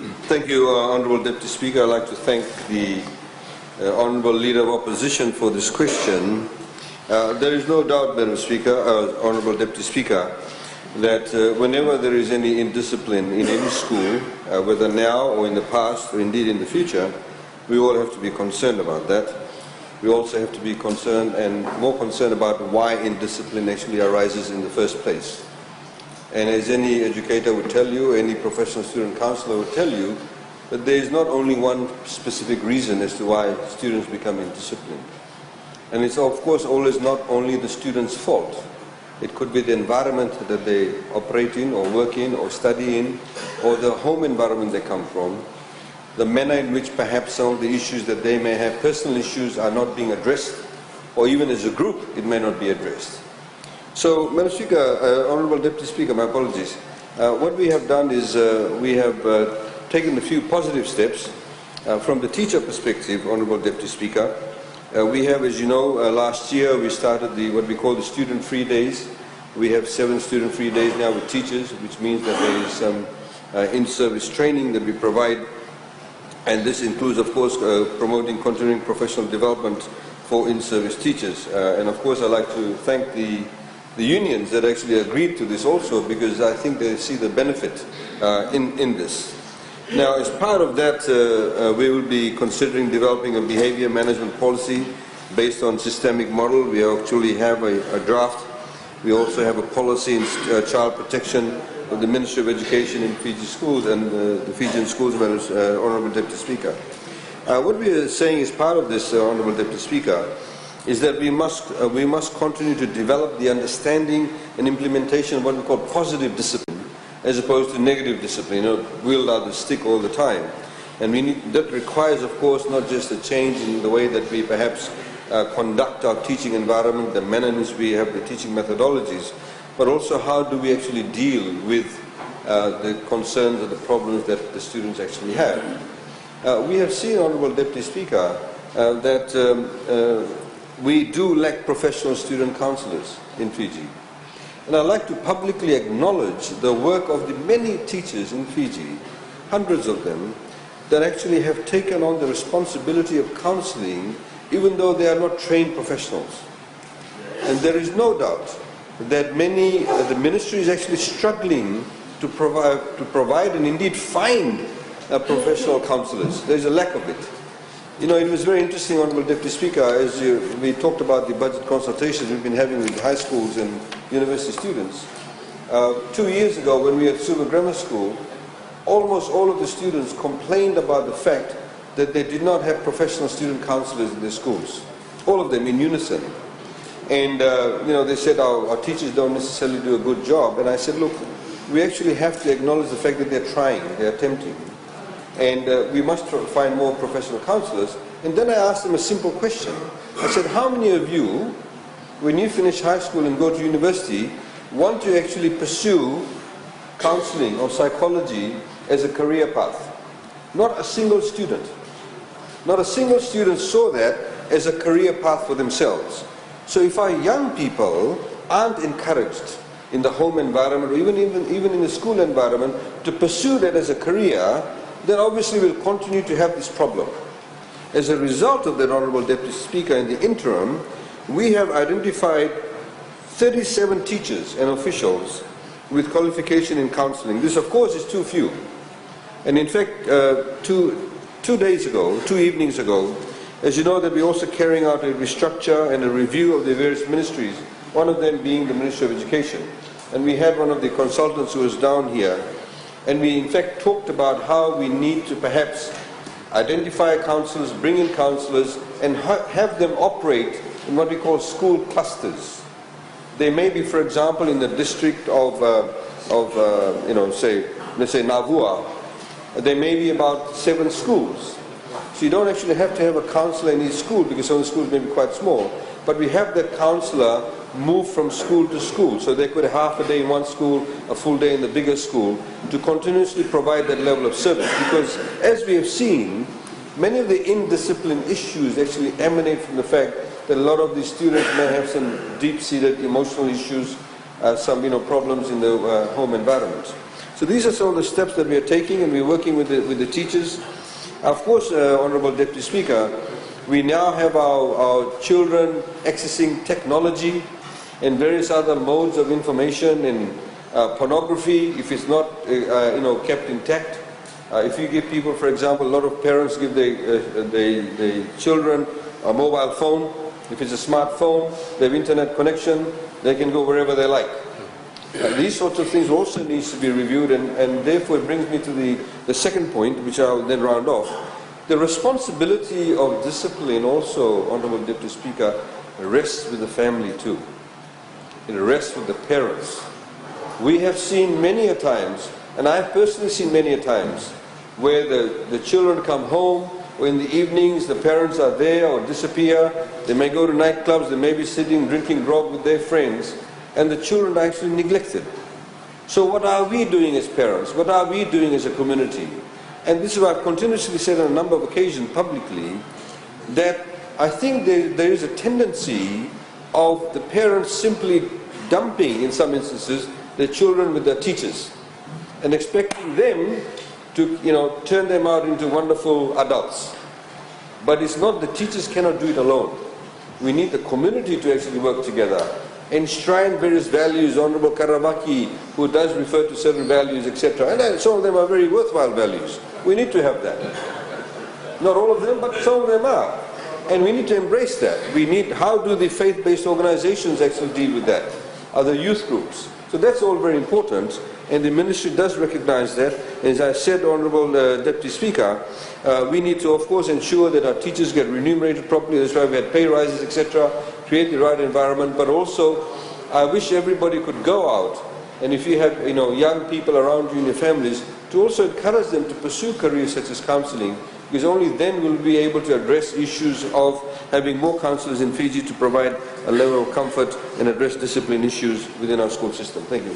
Thank you, Honourable Deputy Speaker. I'd like to thank the Honourable Leader of Opposition for this question. There is no doubt, Madam Speaker, Honourable Deputy Speaker, that whenever there is any indiscipline in any school, whether now or in the past or indeed in the future, we all have to be concerned about that. We also have to be concerned and more concerned about why indiscipline actually arises in the first place. And as any educator would tell you, any professional student counsellor would tell you, that there is not only one specific reason as to why students become indisciplined. And it's of course always not only the student's fault. It could be the environment that they operate in or work in or study in, or the home environment they come from, the manner in which perhaps some of the issues that they may have, personal issues, are not being addressed, or even as a group it may not be addressed. So, Madam Speaker, Honourable Deputy Speaker, my apologies. What we have done is we have taken a few positive steps from the teacher perspective, Honourable Deputy Speaker. We have, as you know, last year we started what we call the student-free days. We have 7 student-free days now with teachers, which means that there is some in-service training that we provide. And this includes, of course, promoting continuing professional development for in-service teachers. And of course, I'd like to thank the unions that actually agreed to this also, because I think they see the benefit in this. Now, as part of that, we will be considering developing a behavior management policy based on systemic model. We actually have a draft. We also have a policy in child protection of the Ministry of Education in Fiji schools and the Fijian schools, Honourable Deputy Speaker. What we are saying as part of this, Honourable Deputy Speaker, is that we must continue to develop the understanding and implementation of what we call positive discipline, as opposed to negative discipline, wield out the stick all the time. And that requires, of course, not just a change in the way that we perhaps conduct our teaching environment, the manner in which we have the teaching methodologies, but also how do we actually deal with the concerns or the problems that the students actually have. We have seen, Honourable Deputy Speaker, that we do lack professional student counsellors in Fiji. And I'd like to publicly acknowledge the work of the many teachers in Fiji, hundreds of them, that actually have taken on the responsibility of counselling, even though they are not trained professionals. And there is no doubt that the ministry is actually struggling to provide and indeed find professional counsellors. There is a lack of it. You know, it was very interesting, Honourable Deputy Speaker, as we talked about the budget consultations we've been having with high schools and university students. 2 years ago, when we were at Suva Grammar School, almost all of the students complained about the fact that they did not have professional student counsellors in their schools. All of them in unison. And they said our teachers don't necessarily do a good job. And I said, look, we actually have to acknowledge the fact that they're trying, they're attempting. And we must find more professional counsellors. And then I asked them a simple question. I said, how many of you, when you finish high school and go to university, want to actually pursue counselling or psychology as a career path? Not a single student. Not a single student saw that as a career path for themselves. So if our young people aren't encouraged in the home environment or even in the school environment to pursue that as a career, then obviously we'll continue to have this problem. As a result of that, Honourable Deputy Speaker, in the interim, we have identified 37 teachers and officials with qualification in counselling. This, of course, is too few. And in fact, two evenings ago, as you know, that we're also carrying out a restructure and a review of the various ministries, one of them being the Ministry of Education. And we had one of the consultants who was down here, and we in fact talked about how we need to perhaps identify counsellors, bring in counsellors, and have them operate in what we call school clusters. They may be, for example, in the district of let's say Navua, there may be about 7 schools. So you don't actually have to have a counsellor in each school, because some of the schools may be quite small. But we have that counsellor move from school to school. So they could have half a day in one school, a full day in the bigger school, to continuously provide that level of service. Because as we have seen, many of the indiscipline issues actually emanate from the fact that a lot of these students may have some deep-seated emotional issues, some problems in the home environment. So these are some of the steps that we are taking, and we're working with the teachers. Of course, Honourable Deputy Speaker, we now have our children accessing technology and various other modes of information, and pornography, if it's not kept intact. If you give people, for example, a lot of parents give their children a mobile phone. If it's a smartphone, they have internet connection, they can go wherever they like. These sorts of things also needs to be reviewed, and therefore it brings me to the second point, which I'll then round off. The responsibility of discipline also, Honourable Deputy Speaker, rests with the family too. It rests with the parents. We have seen many a times, and I have personally seen many a times, where the children come home, or in the evenings the parents are there or disappear. They may go to nightclubs, they may be sitting drinking grog with their friends, and the children are actually neglected. So what are we doing as parents? What are we doing as a community? And this is what I've continuously said on a number of occasions publicly, that I think there is a tendency of the parents simply dumping, in some instances, their children with their teachers and expecting them to turn them out into wonderful adults. But it's not, the teachers cannot do it alone. We need the community to actually work together, enshrine various values. Honourable Karamaki, who does refer to certain values, etc. And some of them are very worthwhile values. We need to have that. Not all of them, but some of them are. And we need to embrace that. We need, how do the faith-based organizations actually deal with that? Other youth groups. So that's all very important, and the ministry does recognize that. As I said, Honourable Deputy Speaker, we need to, of course, ensure that our teachers get remunerated properly. That's why we had pay rises, etc., create the right environment. But also, I wish everybody could go out, and if you have young people around you in your families, to also encourage them to pursue careers such as counselling, because only then will we be able to address issues of having more counsellors in Fiji to provide a level of comfort and address discipline issues within our school system. Thank you.